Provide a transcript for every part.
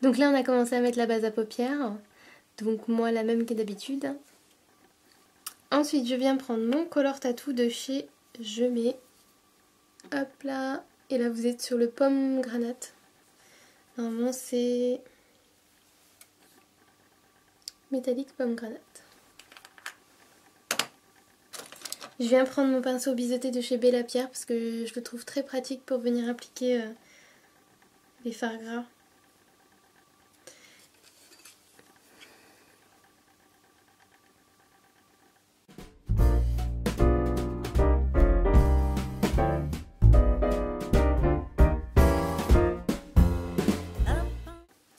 Donc là on a commencé à mettre la base à paupières. Donc moi la même que d'habitude. Ensuite je viens prendre mon Color Tattoo de chez Je Mets. Hop là. Et là vous êtes sur le pomme granate. Normalement c'est métallique pomme granate. Je viens prendre mon pinceau biseauté de chez Bella Pierre parce que je le trouve très pratique pour venir appliquer les fards gras.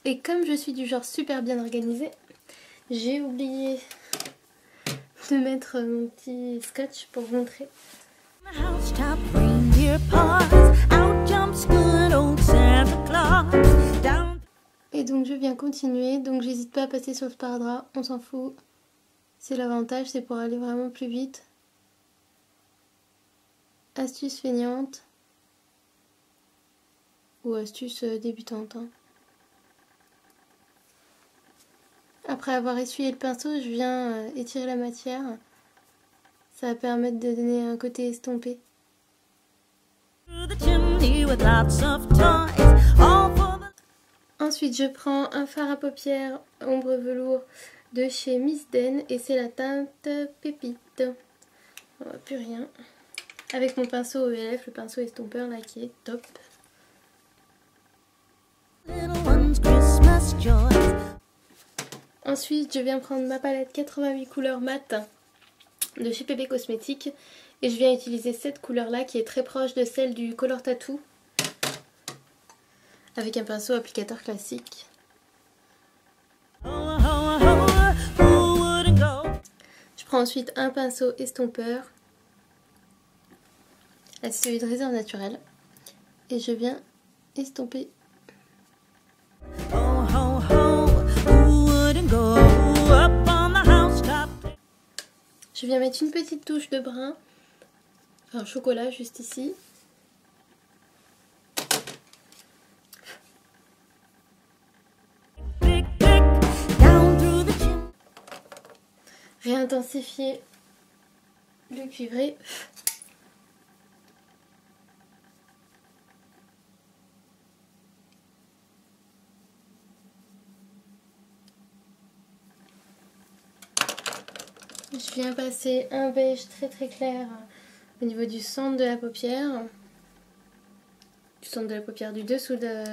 Et comme je suis du genre super bien organisée, j'ai oublié de mettre mon petit scotch pour vous montrer. Et donc je viens continuer, donc j'hésite pas à passer sur le sparadrap, on s'en fout. C'est l'avantage, c'est pour aller vraiment plus vite. Astuce feignante. Ou astuce débutante. Hein. Après avoir essuyé le pinceau, je viens étirer la matière. Ça va permettre de donner un côté estompé. Ensuite, je prends un fard à paupières ombre velours de chez Miss Den et c'est la teinte Pépite. On voit plus rien. Avec mon pinceau ELF, le pinceau estompeur là qui est top. Ensuite, je viens prendre ma palette 88 couleurs mat de chez PB Cosmétiques et je viens utiliser cette couleur là qui est très proche de celle du Color Tattoo avec un pinceau applicateur classique. Je prends ensuite un pinceau estompeur, là c'est celui de réserve naturelle et je viens estomper. Je viens mettre une petite touche de brun, enfin chocolat juste ici. Réintensifier le cuivré. Je viens passer un beige très très clair au niveau du centre de la paupière. Du centre de la paupière, du dessous des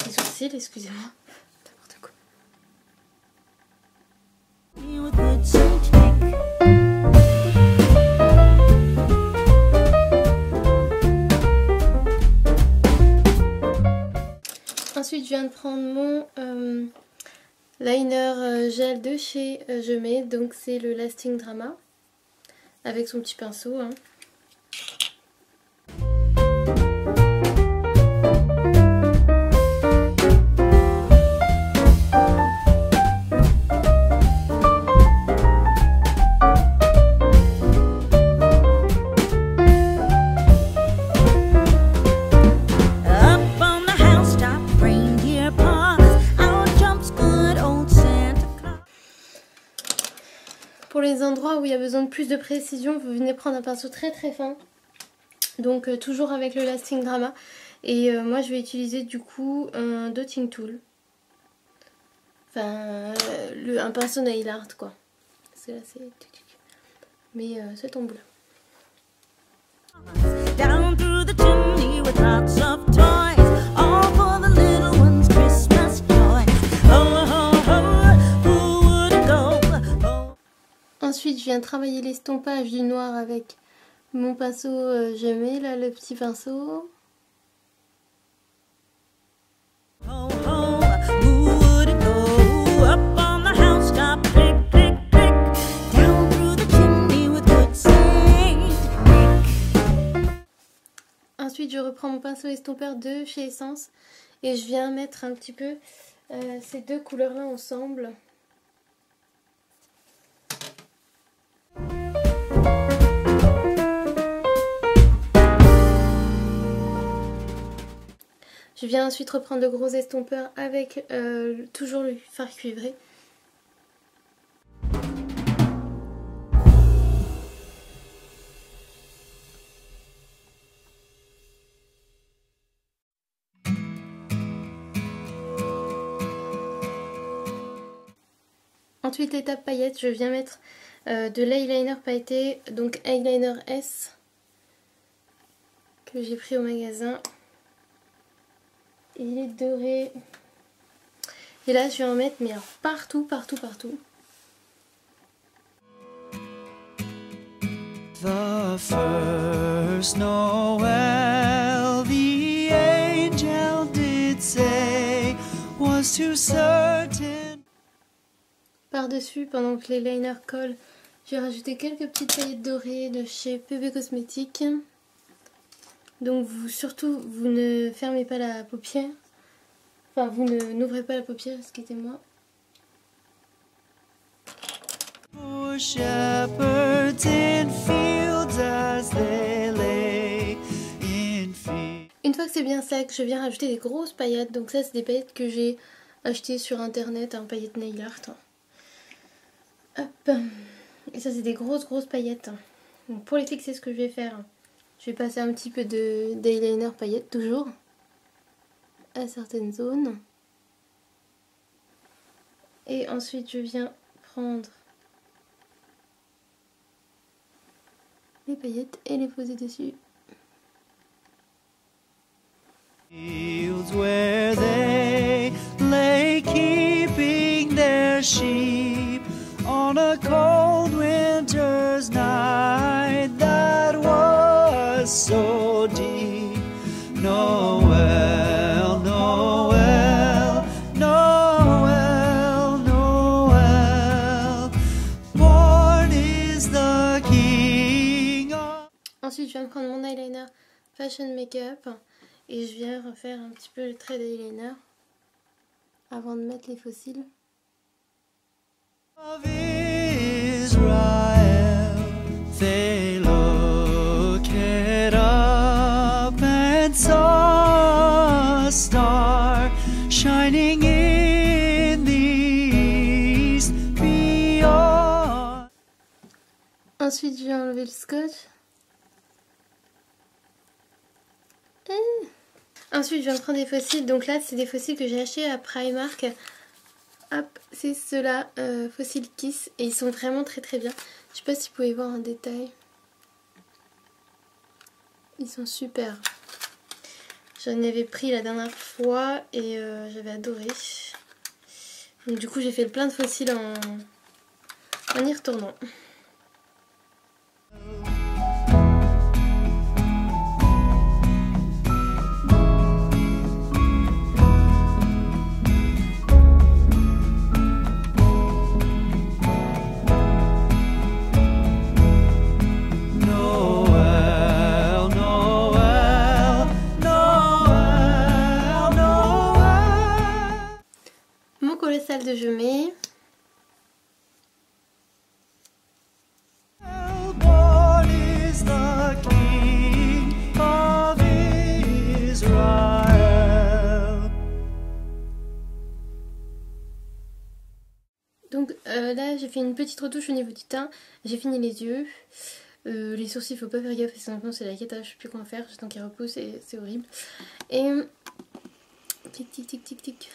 sourcils, excusez-moi. N'importe quoi. Ensuite, je viens de prendre mon liner gel de chez Je Mets, donc c'est le Lasting Drama, avec son petit pinceau. Hein. Pour les endroits où il y a besoin de plus de précision, vous venez prendre un pinceau très très fin. Donc toujours avec le Lasting Drama. Et moi je vais utiliser du coup un dotting tool. Enfin un pinceau nail art quoi. Parce que là c'est... Mais c'est tombe là. Ensuite, je viens travailler l'estompage du noir avec mon pinceau Je Mets, là, le petit pinceau. Ensuite, je reprends mon pinceau estompeur de chez Essence et je viens mettre un petit peu ces deux couleurs-là ensemble. Je viens ensuite reprendre le gros estompeur avec toujours le fard cuivré. Ensuite l'étape paillettes, je viens mettre de l'eyeliner pailleté, donc eyeliner S que j'ai pris au magasin. Il est doré. Et là je vais en mettre mais alors partout, partout, partout. The first Noel, the angel did say, was too certain. Par-dessus, pendant que l'eyeliner colle, j'ai rajouté quelques petites paillettes dorées de chez PB Cosmetics. Donc surtout, vous ne fermez pas la paupière. Enfin, vous n'ouvrez pas la paupière, excusez-moi. Poor shepherds in fields as they lay in fear. Une fois que c'est bien sec, je viens rajouter des grosses paillettes. Donc ça, c'est des paillettes que j'ai achetées sur internet, un paillettes nail art. Hop. Et ça, c'est des grosses paillettes. Donc pour les fixer, ce que je vais faire, je vais passer un petit peu d'eyeliner paillettes, toujours, à certaines zones. Et ensuite, je viens prendre les paillettes et les poser dessus. Fields where they lay keeping their sheep on a cold winter's night that was so deep. Noel, Noel, Noel, Noel, born is the King of... Ensuite, je viens prendre mon eyeliner Fashion Makeup et je viens refaire un petit peu le trait d'eyeliner avant de mettre les fossiles. Of Israel, they looked up and saw a star shining in the east beyond. Ensuite, je vais enlever le scotch. Ensuite, je viens prendre des fossiles. Donc là, c'est des fossiles que j'ai achetés à Primark. Hop, c'est ceux-là, Fossil Kiss. Et ils sont vraiment très bien. Je sais pas si vous pouvez voir un détail. Ils sont super. J'en avais pris la dernière fois et j'avais adoré. Donc du coup, j'ai fait plein de fossiles en y retournant. Colossal de je mets. Born is the King of Israel. Donc là j'ai fait une petite retouche au niveau du teint. J'ai fini les yeux. Les sourcils, faut pas faire gaffe, sinon c'est la cata, je sais plus quoi en faire. J'attends qu'ils repoussent et c'est horrible. Et tic tic tic tic tic.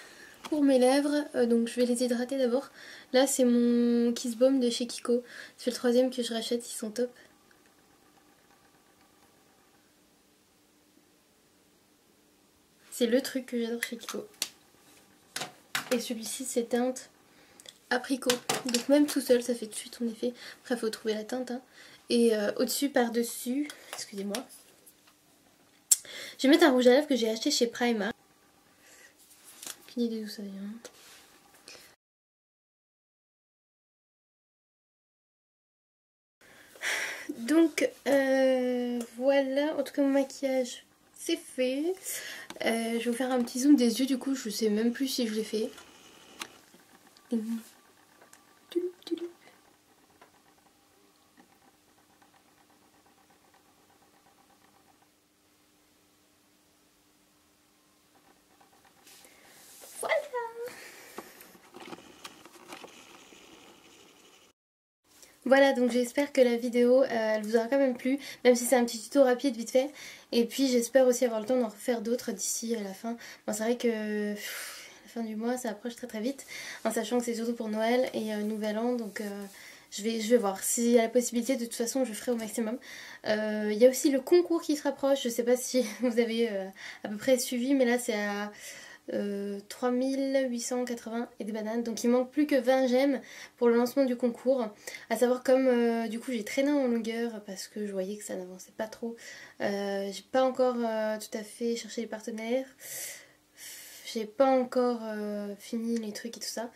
Pour mes lèvres, donc je vais les hydrater d'abord. Là c'est mon Kiss Balm de chez Kiko. C'est le troisième que je rachète, ils sont top. C'est le truc que j'adore chez Kiko. Et celui-ci c'est teinte apricot. Donc même tout seul ça fait tout de suite son effet. Après il faut trouver la teinte. Hein. Et au-dessus, par-dessus, excusez-moi, je vais mettre un rouge à lèvres que j'ai acheté chez Primark. Aucune idée d'où ça vient. Donc voilà, en tout cas mon maquillage c'est fait. Je vais vous faire un petit zoom des yeux, du coup je sais même plus si je l'ai fait. Voilà, donc j'espère que la vidéo elle vous aura quand même plu, même si c'est un petit tuto rapide vite fait. Et puis j'espère aussi avoir le temps d'en refaire d'autres d'ici à la fin. Bon, c'est vrai que la fin du mois ça approche très très vite, en sachant que c'est surtout pour Noël et Nouvel An, donc je vais voir. S'il y a la possibilité, de toute façon je ferai au maximum. Il y a aussi le concours qui se rapproche, je sais pas si vous avez à peu près suivi, mais là c'est à 3880 et des bananes, donc il manque plus que 20 gemmes pour le lancement du concours. À savoir, comme du coup j'ai traîné en longueur parce que je voyais que ça n'avançait pas trop, j'ai pas encore tout à fait cherché les partenaires, j'ai pas encore fini les trucs et tout ça,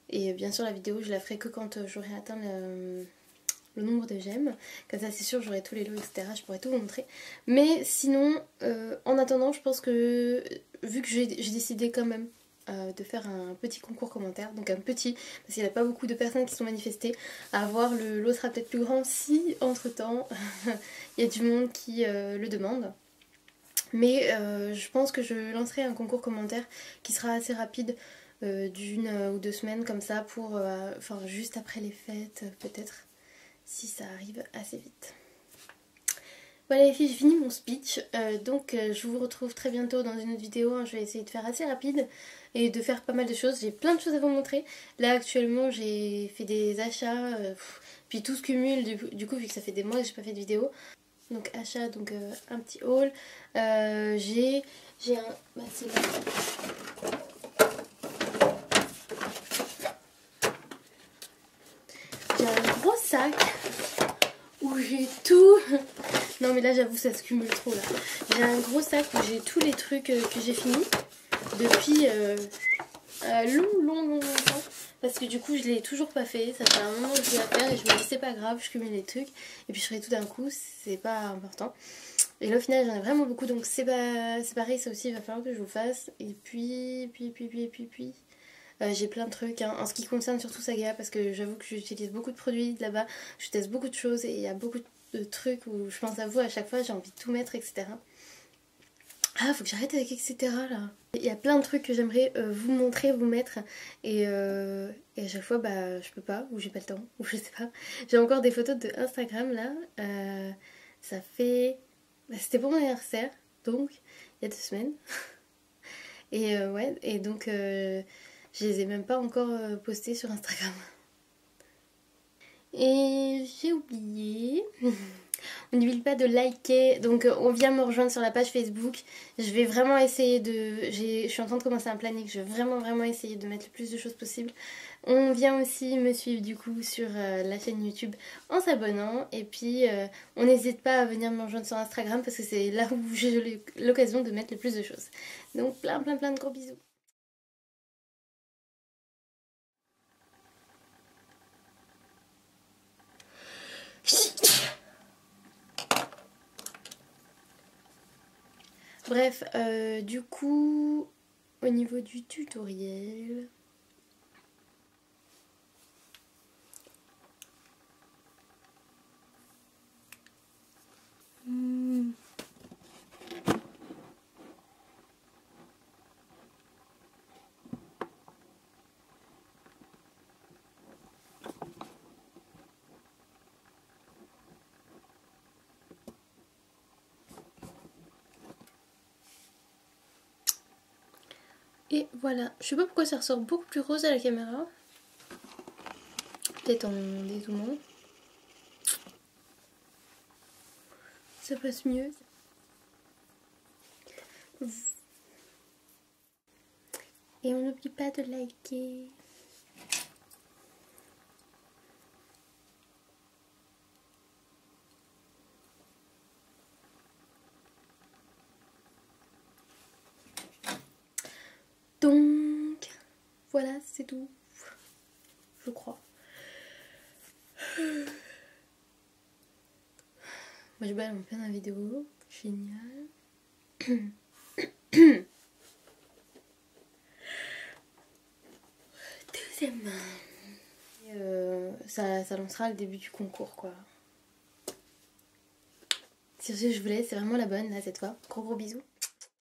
et bien sûr la vidéo je la ferai que quand j'aurai atteint le nombre de gemmes, comme ça c'est sûr j'aurai tous les lots etc, je pourrai tout vous montrer. Mais sinon en attendant je pense que vu que j'ai décidé quand même de faire un petit concours commentaire, donc un petit parce qu'il n'y a pas beaucoup de personnes qui sont manifestées, à voir, le lot sera peut-être plus grand si entre temps il y a du monde qui le demande. Mais je pense que je lancerai un concours commentaire qui sera assez rapide, d'une ou 2 semaines comme ça, pour enfin juste après les fêtes peut-être, si ça arrive assez vite. Voilà les filles, j'ai fini mon speech, donc je vous retrouve très bientôt dans une autre vidéo, hein. Je vais essayer de faire assez rapide et de faire pas mal de choses, j'ai plein de choses à vous montrer. Là actuellement j'ai fait des achats, puis tout se cumule du coup vu que ça fait des mois que j'ai pas fait de vidéo. Donc achat, donc un petit haul, j'ai un... Bah, c'est là. J'ai un gros sac où j'ai tout... Non mais là j'avoue ça se cumule trop là. J'ai un gros sac où j'ai tous les trucs que j'ai fini depuis longtemps. Parce que du coup je l'ai toujours pas fait, ça fait un moment que je dois faire et je me dis c'est pas grave, je cumule les trucs. Et puis je ferai tout d'un coup, c'est pas important. Et là au final j'en ai vraiment beaucoup, donc c'est pareil, ça aussi il va falloir que je vous fasse. Et puis j'ai plein de trucs, hein, en ce qui concerne surtout Saga, parce que j'avoue que j'utilise beaucoup de produits de là-bas, je teste beaucoup de choses et il y a beaucoup de trucs où je pense à vous à chaque fois, j'ai envie de tout mettre, etc. Ah, faut que j'arrête avec etc. là. Il y a plein de trucs que j'aimerais vous montrer, vous mettre, et à chaque fois bah je peux pas, ou j'ai pas le temps, ou je sais pas. J'ai encore des photos de Instagram là, ça fait... Bah, c'était pour mon anniversaire, donc il y a 2 semaines. Et ouais, et donc je les ai même pas encore postées sur Instagram. Et j'ai oublié. On n'oublie pas de liker, donc on vient me rejoindre sur la page Facebook. Je vais vraiment essayer je suis en train de commencer un planning, je vais vraiment essayer de mettre le plus de choses possible. On vient aussi me suivre du coup sur la chaîne YouTube en s'abonnant. Et puis on n'hésite pas à venir me rejoindre sur Instagram parce que c'est là où j'ai l'occasion de mettre le plus de choses. Donc plein de gros bisous. Bref, du coup, au niveau du tutoriel... Et voilà, je sais pas pourquoi ça ressort beaucoup plus rose à la caméra. Peut-être en dézoomant. Ça passe mieux. Et on n'oublie pas de liker. Donc, voilà, c'est tout. Je crois. Moi je balle en plein dans la vidéo. Génial. Deuxième main. Ça lancera le début du concours quoi. Sur ce je vous laisse, c'est vraiment la bonne là cette fois. Gros bisous.